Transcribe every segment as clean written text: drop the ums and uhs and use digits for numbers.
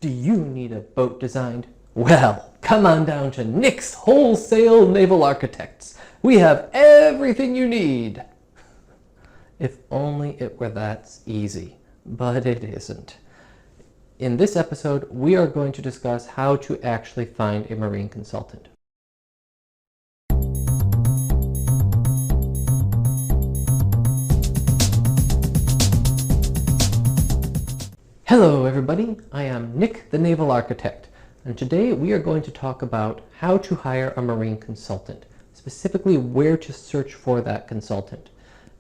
Do you need a boat designed? Well, come on down to Nick's Wholesale Naval Architects. We have everything you need. If only it were that easy, but it isn't. In this episode, we are going to discuss how to actually find a marine consultant. Hello everybody, I am Nick the Naval Architect, and today we are going to talk about how to hire a marine consultant, specifically where to search for that consultant.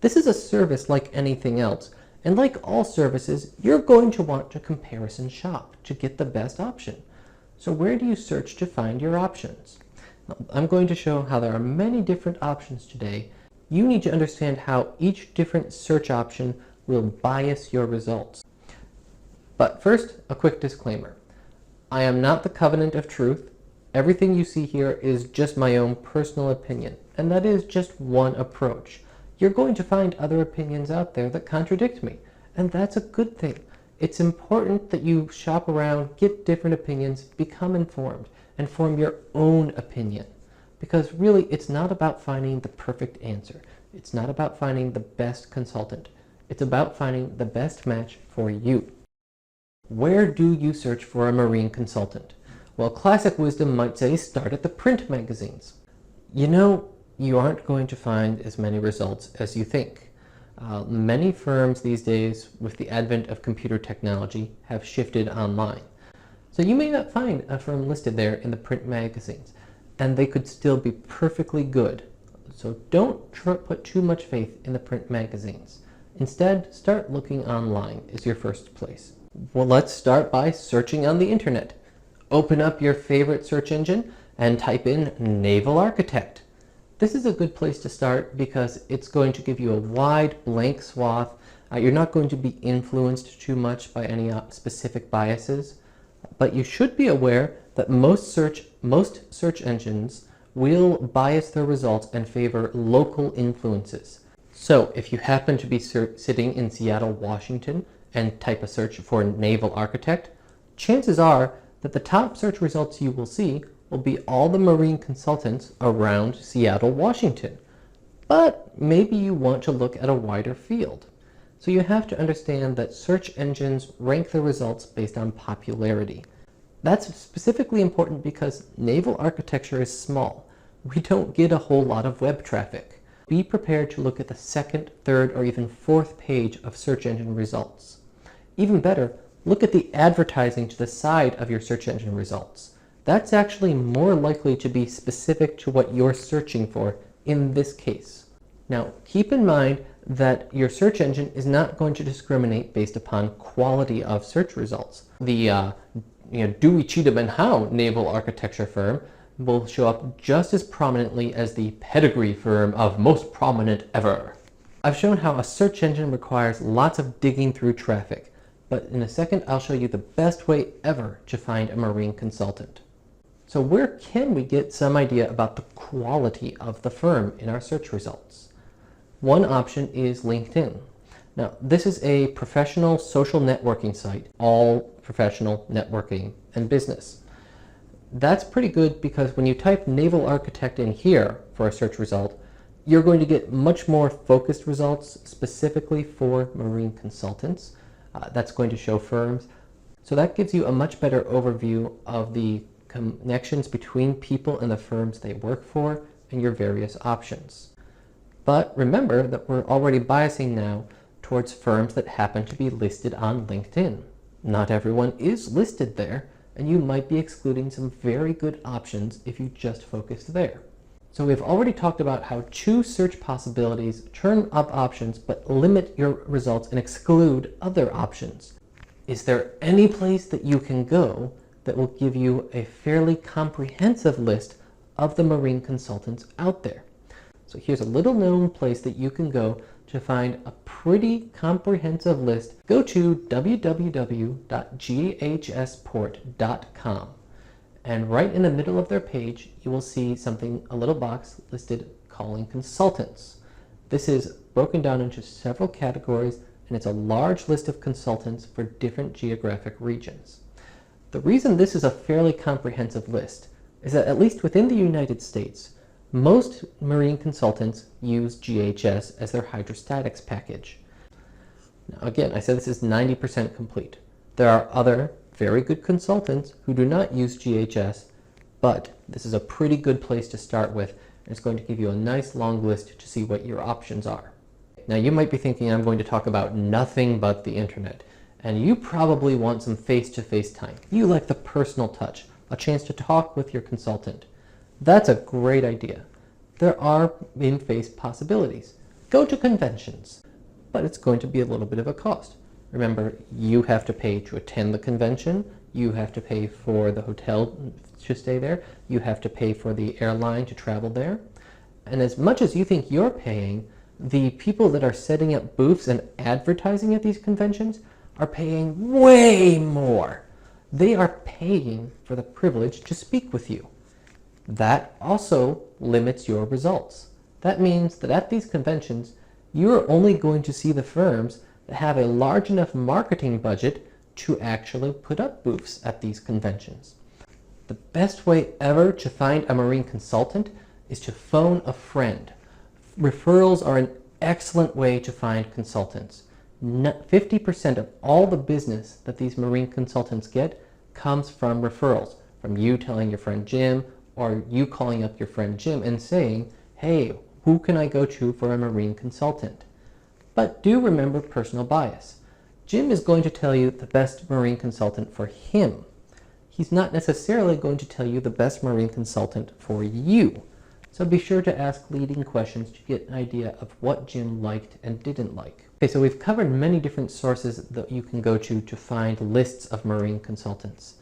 This is a service like anything else, and like all services, you're going to want to comparison shop to get the best option. So where do you search to find your options? I'm going to show how there are many different options today. You need to understand how each different search option will bias your results. But first, a quick disclaimer. I am not the covenant of truth. Everything you see here is just my own personal opinion, and that is just one approach. You're going to find other opinions out there that contradict me, and that's a good thing. It's important that you shop around, get different opinions, become informed, and form your own opinion. Because really, it's not about finding the perfect answer. It's not about finding the best consultant. It's about finding the best match for you. Where do you search for a marine consultant? Well, classic wisdom might say start at the print magazines. You know, you aren't going to find as many results as you think. Many firms these days, with the advent of computer technology, have shifted online. So you may not find a firm listed there in the print magazines, and they could still be perfectly good. So don't put too much faith in the print magazines. Instead, start looking online as your first place. Well, let's start by searching on the internet. Open up your favorite search engine and type in Naval Architect. This is a good place to start because it's going to give you a wide blank swath. You're not going to be influenced too much by any specific biases, but you should be aware that most search engines will bias their results and favor local influences. So if you happen to be sitting in Seattle, Washington, and type a search for Naval Architect, chances are that the top search results you will see will be all the marine consultants around Seattle, Washington. But maybe you want to look at a wider field. So you have to understand that search engines rank the results based on popularity. That's specifically important because naval architecture is small. We don't get a whole lot of web traffic. Be prepared to look at the second, third, or even fourth page of search engine results. Even better, look at the advertising to the side of your search engine results. That's actually more likely to be specific to what you're searching for in this case. Now, keep in mind that your search engine is not going to discriminate based upon quality of search results. The Dewey, Cheatham and Howe naval architecture firm will show up just as prominently as the pedigree firm of most prominent ever. I've shown how a search engine requires lots of digging through traffic, but in a second I'll show you the best way ever to find a marine consultant. So where can we get some idea about the quality of the firm in our search results? One option is LinkedIn. Now, this is a professional social networking site, all professional networking and business. That's pretty good because when you type Naval Architect in here for a search result, you're going to get much more focused results specifically for marine consultants. That's going to show firms. So that gives you a much better overview of the connections between people and the firms they work for and your various options. But remember that we're already biasing now towards firms that happen to be listed on LinkedIn. Not everyone is listed there, and you might be excluding some very good options if you just focused there. So we've already talked about how choose search possibilities, turn up options, but limit your results and exclude other options. Is there any place that you can go that will give you a fairly comprehensive list of the marine consultants out there? So here's a little known place that you can go to find a pretty comprehensive list. Go to www.ghsport.com. And right in the middle of their page, you will see a little box listed calling consultants. This is broken down into several categories, and it's a large list of consultants for different geographic regions. The reason this is a fairly comprehensive list is that at least within the United States, most marine consultants use GHS as their hydrostatics package. Now again, I said this is 90% complete. There are other very good consultants who do not use GHS, but this is a pretty good place to start with, and it's going to give you a nice long list to see what your options are. Now you might be thinking I'm going to talk about nothing but the internet, and you probably want some face-to-face time. You like the personal touch, a chance to talk with your consultant. That's a great idea. There are in-face possibilities. Go to conventions, but it's going to be a little bit of a cost. Remember, you have to pay to attend the convention, you have to pay for the hotel to stay there, you have to pay for the airline to travel there, and as much as you think you're paying, the people that are setting up booths and advertising at these conventions are paying way more. They are paying for the privilege to speak with you. That also limits your results. That means that at these conventions, you're only going to see the firms that have a large enough marketing budget to actually put up booths at these conventions. The best way ever to find a marine consultant is to phone a friend. Referrals are an excellent way to find consultants. 50% of all the business that these marine consultants get comes from referrals, from you telling your friend Jim, or you calling up your friend Jim and saying, hey, who can I go to for a marine consultant? But do remember personal bias. Jim is going to tell you the best marine consultant for him. He's not necessarily going to tell you the best marine consultant for you. So be sure to ask leading questions to get an idea of what Jim liked and didn't like. Okay, so we've covered many different sources that you can go to find lists of marine consultants.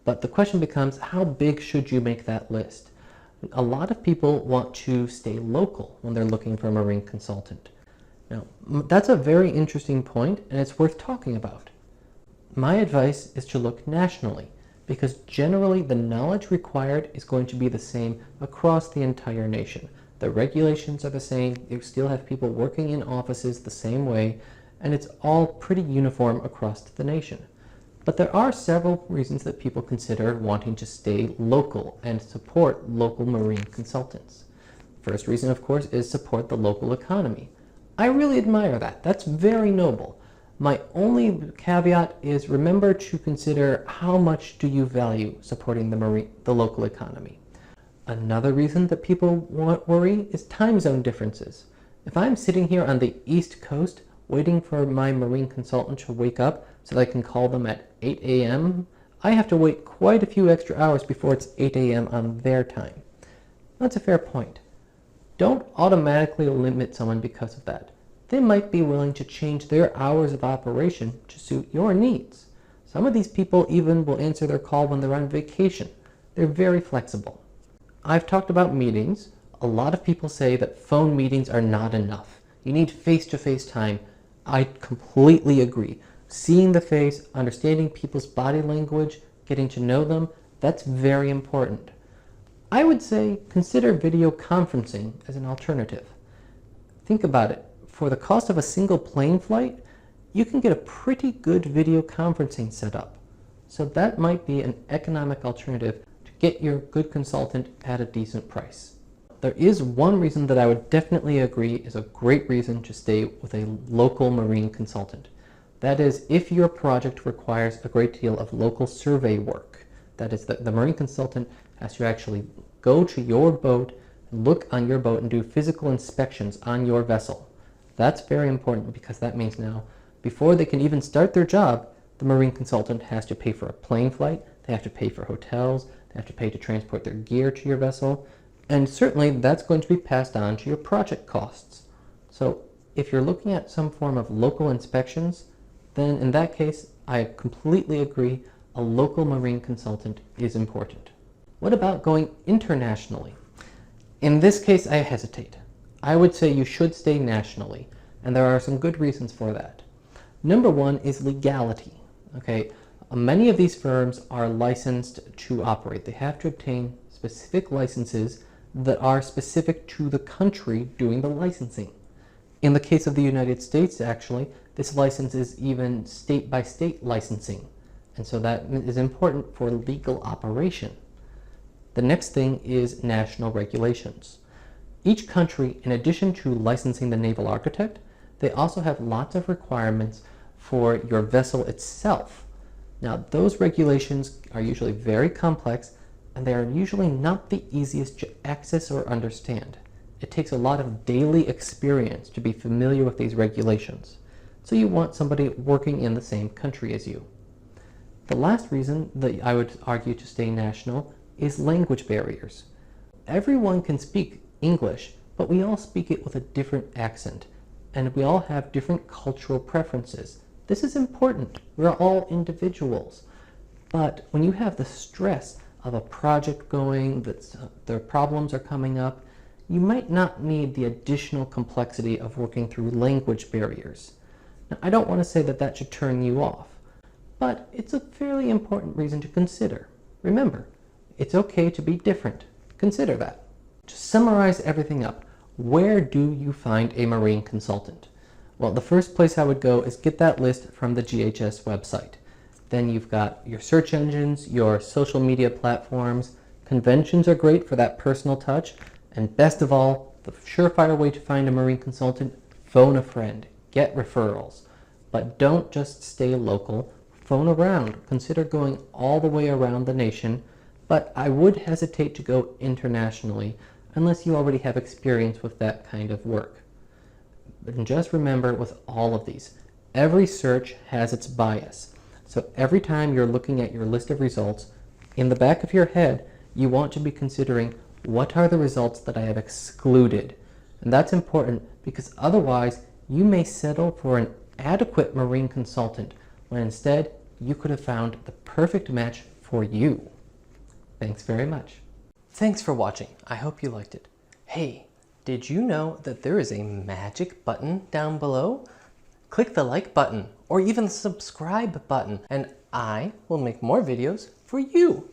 But the question becomes, how big should you make that list? A lot of people want to stay local when they're looking for a marine consultant. Now, that's a very interesting point, and it's worth talking about. My advice is to look nationally, because generally the knowledge required is going to be the same across the entire nation. The regulations are the same, you still have people working in offices the same way, and it's all pretty uniform across the nation. But there are several reasons that people consider wanting to stay local and support local marine consultants. First reason, of course, is support the local economy. I really admire that. That's very noble. My only caveat is remember to consider how much do you value supporting the local economy. Another reason that people worry is time zone differences. If I'm sitting here on the East Coast waiting for my marine consultant to wake up so that I can call them at 8 a.m., I have to wait quite a few extra hours before it's 8 a.m. on their time. That's a fair point. Don't automatically limit someone because of that. They might be willing to change their hours of operation to suit your needs. Some of these people even will answer their call when they're on vacation. They're very flexible. I've talked about meetings. A lot of people say that phone meetings are not enough. You need face-to-face time. I completely agree. Seeing the face, understanding people's body language, getting to know them, that's very important. I would say consider video conferencing as an alternative. Think about it. For the cost of a single plane flight, you can get a pretty good video conferencing set up. So that might be an economic alternative to get your good consultant at a decent price. There is one reason that I would definitely agree is a great reason to stay with a local marine consultant. That is, if your project requires a great deal of local survey work. That is, the marine consultant has to actually go to your boat, look on your boat, and do physical inspections on your vessel. That's very important because that means now, before they can even start their job, the marine consultant has to pay for a plane flight, they have to pay for hotels, they have to pay to transport their gear to your vessel, and certainly that's going to be passed on to your project costs. So if you're looking at some form of local inspections, then in that case, I completely agree, a local marine consultant is important. What about going internationally? In this case, I hesitate. I would say you should stay nationally, and there are some good reasons for that. Number one is legality. Okay, many of these firms are licensed to operate. They have to obtain specific licenses that are specific to the country doing the licensing. In the case of the United States, actually, this license is even state-by-state licensing. And so that is important for legal operation. The next thing is national regulations. Each country, in addition to licensing the naval architect, they also have lots of requirements for your vessel itself. Now, those regulations are usually very complex, and they are usually not the easiest to access or understand. It takes a lot of daily experience to be familiar with these regulations, so you want somebody working in the same country as you. The last reason that I would argue to stay national is language barriers. Everyone can speak English, but we all speak it with a different accent, and we all have different cultural preferences. This is important. We're all individuals. But when you have the stress of a project going, that the problems are coming up, you might not need the additional complexity of working through language barriers. Now, I don't want to say that that should turn you off, but it's a fairly important reason to consider. Remember, it's okay to be different. Consider that. To summarize everything up, where do you find a marine consultant? Well, the first place I would go is get that list from the GHS website. Then you've got your search engines, your social media platforms. Conventions are great for that personal touch. And best of all, the surefire way to find a marine consultant, phone a friend. Get referrals. But don't just stay local. Phone around. Consider going all the way around the nation. But I would hesitate to go internationally unless you already have experience with that kind of work. And just remember with all of these, every search has its bias. So every time you're looking at your list of results, in the back of your head, you want to be considering what are the results that I have excluded. And that's important because otherwise you may settle for an adequate marine consultant when instead you could have found the perfect match for you. Thanks very much. Thanks for watching. I hope you liked it. Hey, did you know that there is a magic button down below? Click the like button or even the subscribe button and I will make more videos for you.